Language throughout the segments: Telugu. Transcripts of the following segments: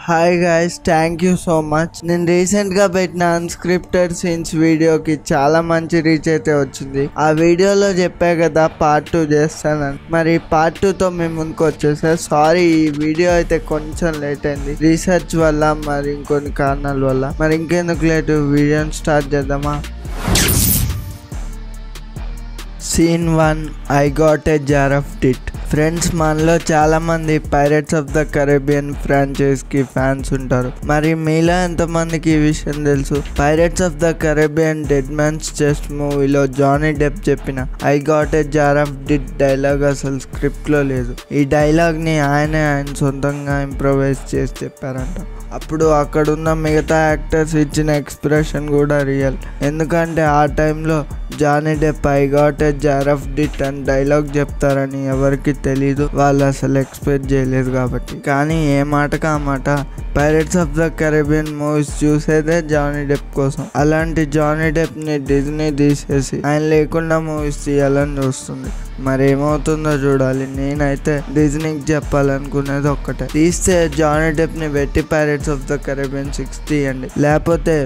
Hi guys, thank you so much. నేను రీసెంట్ గా పెట్టిన అన్స్క్రిప్టెడ్ సీన్స్ వీడియోకి చాలా మంచి రీచ్ అయితే వచ్చింది. ఆ వీడియోలో చెప్పా కదా పార్ట్ 2 చేస్తానని. మరి పార్ట్ 2తో మేము ముందుకు వచ్చేసా. సారీ, ఈ వీడియో అయితే కొంచెం లేట్ అయింది రీసెర్చ్ వల్ల, మరి ఇంకొన్ని కారణాల వల్ల. మరి ఇంకెందుకు లేటు, వీడియోని స్టార్ట్ చేద్దామా? Scene 1, I got a jar of tit. Friends, మనలో చాలా మంది pirates of the Caribbean franchise కి ఫ్యాన్స్ ఉంటారు. మరి మీలో ఎంతమందికి ఈ విషయం తెలుసు? Pirates of the Caribbean dead man's chest మూవీలో జానీ డెప్ చెప్పిన I got a jar of tit dialogue అసలు స్క్రిప్ట్ లో లేదు. ఈ డైలాగ్ ని ఆయన సొంతంగా ఇంప్రొవైజ్ చేసి చెప్పారంట. అప్పుడు అక్కడున్న మిగతా యాక్టర్స్ ఇచ్చిన ఎక్స్ప్రెషన్ కూడా రియల్. ఎందుకంటే ఆ టైంలో Johnny Depp I got a jar of tit అని డైలాగ్ చెప్తారని ఎవరికి తెలీదు, వాళ్ళు అసలు ఎక్స్పెక్ట్ చేయలేదు కాబట్టి. కానీ ఏ మాటకు ఆ మాట Pirates of the Caribbean movies చూసేదే జానీ డెప్ కోసం. అలాంటి జానీ డెప్ ని డిజ్నీ తీసేసి ఆయన లేకుండా మూవీస్ తీయాలని చూస్తుంది. మరి ఏమవుతుందో చూడాలి. నేనైతే డిజ్నీకి చెప్పాలనుకునేది ఒక్కటే, తీస్తే జానీ డెప్ ని పెట్టి పైరేట్స్ ఆఫ్ ద కరేబియన్ 6 తీయండి, లేకపోతే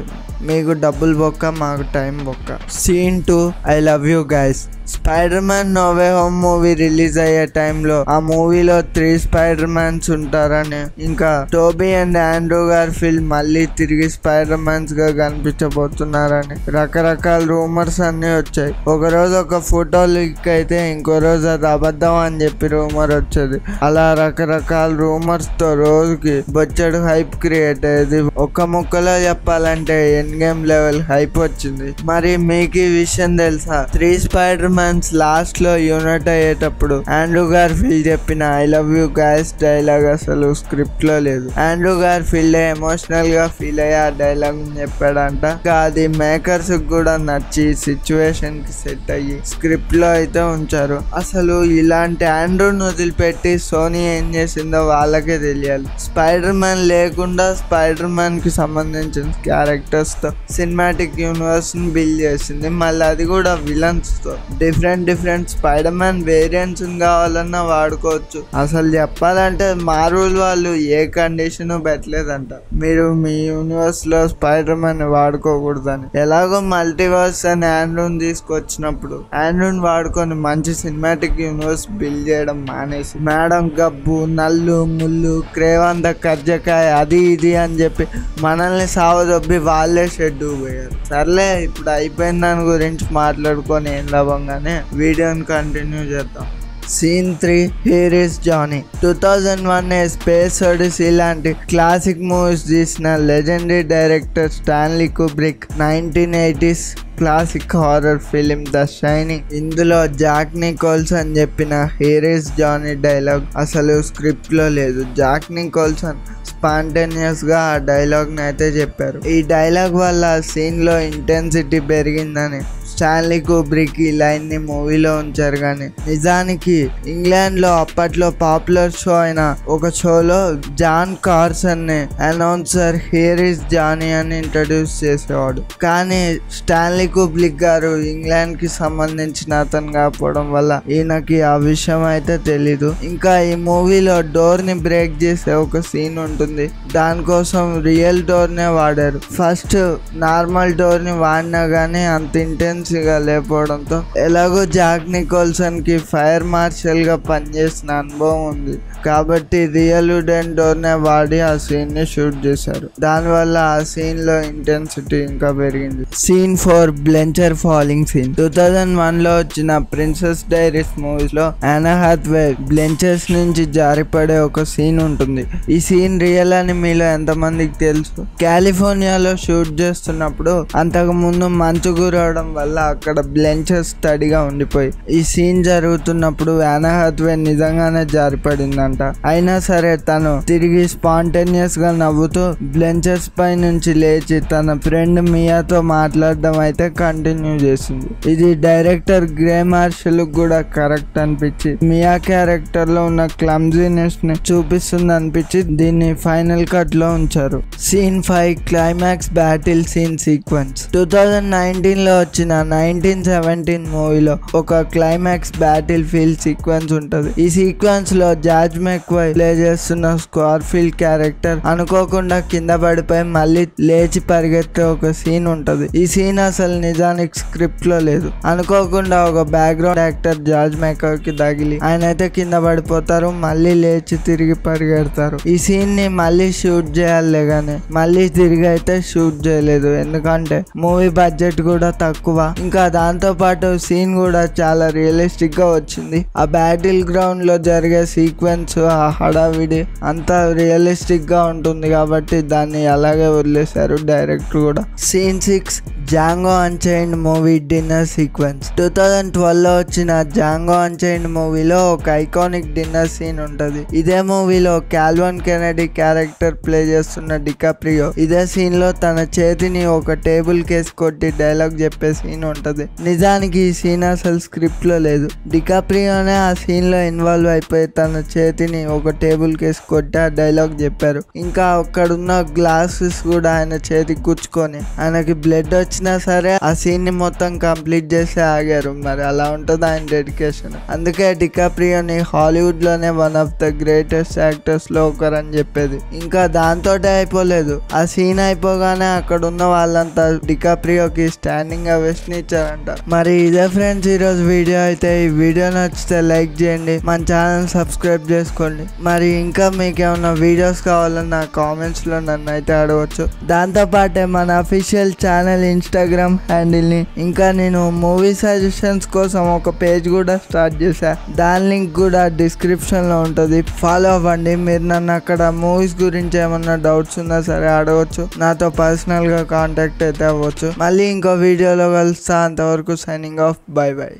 మీకు డబ్బులు బొక్క, మాకు టైం బొక్క. Scene 2, I love you guys. Spider Man No Way Home movie release అయ్యే టైంలో ఆ మూవీలో 3 స్పైడర్ మ్యాన్స్ ఉంటారని, ఇంకా టోబీ అండ్ ఆండ్రూ గార్ఫీల్డ్ మళ్ళీ తిరిగి స్పైడర్ మ్యాన్స్ గా కనిపించబోతున్నారని రకరకాల రూమర్స్ అన్ని వచ్చాయి. ఒకరోజు ఒక ఫోటో లీక్ అయితే ఇంకో రోజు అది అబద్ధం అని చెప్పి రూమర్ వచ్చేది. అలా రకరకాల రూమర్స్ తో రోజుకి బొచ్చడు హైప్ క్రియేట్ అయ్యేది. ఒక్క ముక్కలో చెప్పాలంటే ఎండ్ గేమ్ లెవెల్ హైప్ వచ్చింది. మరి మీకు ఈ విషయం తెలుసా? 3 స్పైడర్ మ్యాన్స్ లాస్ట్ లో యూనిట్ అయ్యేటప్పుడు ఆండ్రూ గార్ఫీల్డ్ చెప్పిన I love you guys dialogue అసలు స్క్రిప్ట్ లో లేదు. ఆండ్రూ గార్ఫీల్డ్ ఎమోషనల్ గా ఫీల్ అయ్యి ఆ డైలాగ్ చెప్పాడంట. అది మేకర్స్ కూడా నచ్చి సిచ్యువేషన్ కి సెట్ అయ్యి స్క్రిప్ట్ లో అయితే ఉంచారు. అసలు ఇలాంటి ఆండ్రూని వదిలిపెట్టి సోనీ ఏం చేసిందో వాళ్ళకే తెలియాలి. స్పైడర్ మ్యాన్ లేకుండా స్పైడర్ మ్యాన్ కి సంబంధించిన క్యారెక్టర్స్ తో సినిమాటిక్ యూనివర్స్ ని బిల్డ్ చేసింది. మళ్ళీ అది కూడా విలన్స్ తో. డిఫరెంట్ స్పైడర్ మ్యాన్ వేరియంట్స్ కావాలన్నా వాడుకోవచ్చు. అసలు చెప్పాలంటే మార్వెల్ వాళ్ళు ఏ కండిషన్ పెట్టలేదంట మీరు మీ యూనివర్స్ లో స్పైడర్ మ్యాన్ వాడుకోకూడదని. ఎలాగో మల్టీవర్స్ అని ఆండ్రూని తీసుకొచ్చినప్పుడు ఆండ్రూని వాడుకొని మంచి సినిమాటిక్ యూనివర్స్ బిల్డ్ చేయడం మానేసి మేడం గబ్బు, నల్లు, ముళ్ళు, క్రేవాన్ ద కర్జకాయ అది ఇది అని చెప్పి మనల్ని సావదొబ్బి వాళ్ళే షెడ్డు పోయారు. సర్లే, ఇప్పుడు అయిపోయిన దాని గురించి మాట్లాడుకొని ఏం లాభంగానే వీడియోని కంటిన్యూ చేద్దాం. Scene 3, here is Johnny. 2001 A Space Odyssey లాంటి క్లాసిక్ మూవీస్ తీసిన legendary director Stanley Kubrick 1980s classic horror film the shining. ఇందులో జాక్ నికోల్సన్ చెప్పిన హియర్ ఇస్ జానీ డైలాగ్ అసలు స్క్రిప్ట్ లో లేదు. జాక్ నికోల్సన్ స్పాంటేనియస్ గా ఆ డైలాగ్ ని అయితే చెప్పారు. ఈ డైలాగ్ వల్ల సీన్ లో ఇంటెన్సిటీ పెరిగిందని స్టాన్లీ కుబ్రిక్ ఈ లైన్ ని మూవీలో ఉంచారు. కానీ నిజానికి ఇంగ్లాండ్ లో అప్పట్లో పాపులర్ షో అయిన ఒక షోలో జాన్ కార్సన్ ని అనౌన్సర్ హియర్ ఇస్ జానీ అని ఇంట్రడ్యూస్ చేసేవాడు. కానీ స్టాన్లీ కుబ్రిక్ గారు ఇంగ్లాండ్ కి సంబంధించిన అతను కాకపోవడం వల్ల ఈయనకి ఆ విషయం అయితే తెలీదు. ఇంకా ఈ మూవీలో డోర్ ని బ్రేక్ చేసే ఒక సీన్ ఉంటుంది. దానికోసం రియల్ డోర్ నే వాడారు. ఫస్ట్ నార్మల్ డోర్ ని వాడినా గానీ అంత ఇంటెన్స్ గా లేకపోవడంతో ఎలాగో జాక్ నికోల్సన్ కి ఫైర్ మార్షల్ గా పనిచేసిన అనుభవం ఉంది కాబట్టి రియల్ వుడెన్ డోర్ నే వాడి ఆ సీన్ ని షూట్ చేశారు. దానివల్ల ఆ సీన్ లో ఇంటెన్సిటీ ఇంకా పెరిగింది. Scene 4, బ్లెంచర్ falling scene. 2001 లో వచ్చిన ప్రిన్సెస్ డైరీస్ మూవీస్ లో యానా హాథ్వే బ్లెంచర్స్ నుంచి జారిపడే ఒక సీన్ ఉంటుంది. ఈ సీన్ రియల్ అని మీలో ఎంతమందికి తెలుసు? కాలిఫోర్నియాలో షూట్ చేస్తున్నప్పుడు అంతకు ముందు మంచు కురవడం వల్ల అక్కడ బ్లెంచర్స్ తడిగా ఉండిపోయి ఈ సీన్ జరుగుతున్నప్పుడు యానా హాథ్వే నిజంగానే జారిపడిందంట. అయినా సరే తను తిరిగి స్పాంటేనియస్ గా నవ్వుతూ బ్లెంచర్స్ పై నుంచి లేచి తన ఫ్రెండ్ మియాతో మాట్లాడడం అయితే కంటిన్యూ చేసింది. ఇది డైరెక్టర్ గ్రే మార్షల్ కూడా కరెక్ట్ అనిపించి మియా క్యారెక్టర్ లో ఉన్న క్లమ్జీనెస్ ని చూపిస్తుంది అనిపించి దీన్ని ఫైనల్ కట్ లో ఉంచారు. Scene 5, climax battle scene sequence. 2019 లో వచ్చిన 1917 మూవీలో ఒక క్లైమాక్స్ బ్యాటిల్ ఫీల్డ్ సీక్వెన్స్ ఉంటది. ఈ సీక్వెన్స్ లో జార్జ్ జార్జ్ మెక్వై ప్లే చేస్తున్న స్కార్ఫీల్డ్ క్యారెక్టర్ అనుకోకుండా కింద పడిపోయి మళ్ళీ లేచి పరిగెత్తే ఒక సీన్ ఉంటది. ఈ సీన్ అసలు నిజానికి స్క్రిప్ట్ లో లేదు. అనుకోకుండా ఒక బ్యాక్గ్రౌండ్ యాక్టర్ జార్జ్ మెక్వై కి తగిలి ఆయన అయితే కింద పడిపోతారు, మళ్ళీ లేచి తిరిగి పరిగెడతారు. ఈ సీన్ ని మళ్ళీ షూట్ చేయాలి గానీ మళ్ళీ తిరిగి అయితే షూట్ చేయలేదు, ఎందుకంటే మూవీ బడ్జెట్ కూడా తక్కువ. ఇంకా దాంతో పాటు సీన్ కూడా చాలా రియలిస్టిక్ గా వచ్చింది. ఆ బ్యాటిల్ గ్రౌండ్ లో జరిగే సీక్వెన్స్, ఆ హడావిడి అంతా రియలిస్టిక్ గా ఉంటుంది కాబట్టి దాన్ని అలాగే వదిలేశారు డైరెక్టర్ కూడా. Scene 6 Django Unchained movie dinner sequence. 2012 లో వచ్చిన జాంగో అన్చైన్డ్ మూవీలో ఒక ఐకానిక్ డిన్నర్ సీన్ ఉంటది. ఇదే మూవీలో కాల్విన్ కెనడీ క్యారెక్టర్ ప్లే చేస్తున్న డికాప్రియో ఇదే సీన్ లో తన చేతిని ఒక టేబుల్ కేసి కొట్టి డైలాగ్ చెప్పే సీన్ ఉంటది. నిజానికి ఈ సీన్ అసలు స్క్రిప్ట్ లో లేదు. డికాప్రియోనే ఆ సీన్ లో ఇన్వాల్వ్ అయిపోయి తన చేతిని ఒక టేబుల్ కేసి కొట్టి ఆ డైలాగ్ చెప్పారు. ఇంకా అక్కడున్న గ్లాసెస్ కూడా ఆయన చేతికి గుచ్చుకొని ఆయనకి బ్లడ్ వచ్చినా సరే ఆ సీన్ ని మొత్తం కంప్లీట్ చేసి ఆగారు. మరి అలా ఉంటుంది ఆయన డెడికేషన్. అందుకే డికాప్రియోని హాలీవుడ్ లోనే one of the greatest actors లో ఒకరని చెప్పేది. ఇంకా దాంతో అయిపోలేదు. ఆ సీన్ అయిపోగానే అక్కడ ఉన్న వాళ్ళంతా డికాప్రియోకి స్టాండింగ్ అవేషన్ ఇచ్చారంట. మరి ఇదే ఫ్రెండ్స్ ఈరోజు వీడియో అయితే. ఈ వీడియో నచ్చితే లైక్ చేయండి, మన ఛానల్ సబ్స్క్రైబ్ చేసుకోండి. మరి ఇంకా మీకు ఏమైనా వీడియోస్ కావాలని నా కామెంట్స్ లో నన్ను అయితే అడగవచ్చు. దాంతో పాటే మన అఫీషియల్ ఛానల్ ఇన్స్టాగ్రామ్ హ్యాండిల్ ని, ఇంకా నేను మూవీ సజెషన్స్ కోసం ఒక పేజ్ కూడా స్టార్ట్ చేశా. దాని లింక్ కూడా డిస్క్రిప్షన్ లో ఉంటుంది, ఫాలో అవ్వండి. మీరు నన్ను అక్కడ మూవీస్ గురించి ఏమన్నా డౌట్స్ ఉన్నా సరే అడగవచ్చు, నాతో పర్సనల్ గా కాంటాక్ట్ అయితే అవ్వచ్చు. మళ్ళీ ఇంకో వీడియోలో కలుస్తా, అంతవరకు సైనింగ్ ఆఫ్, బై బై.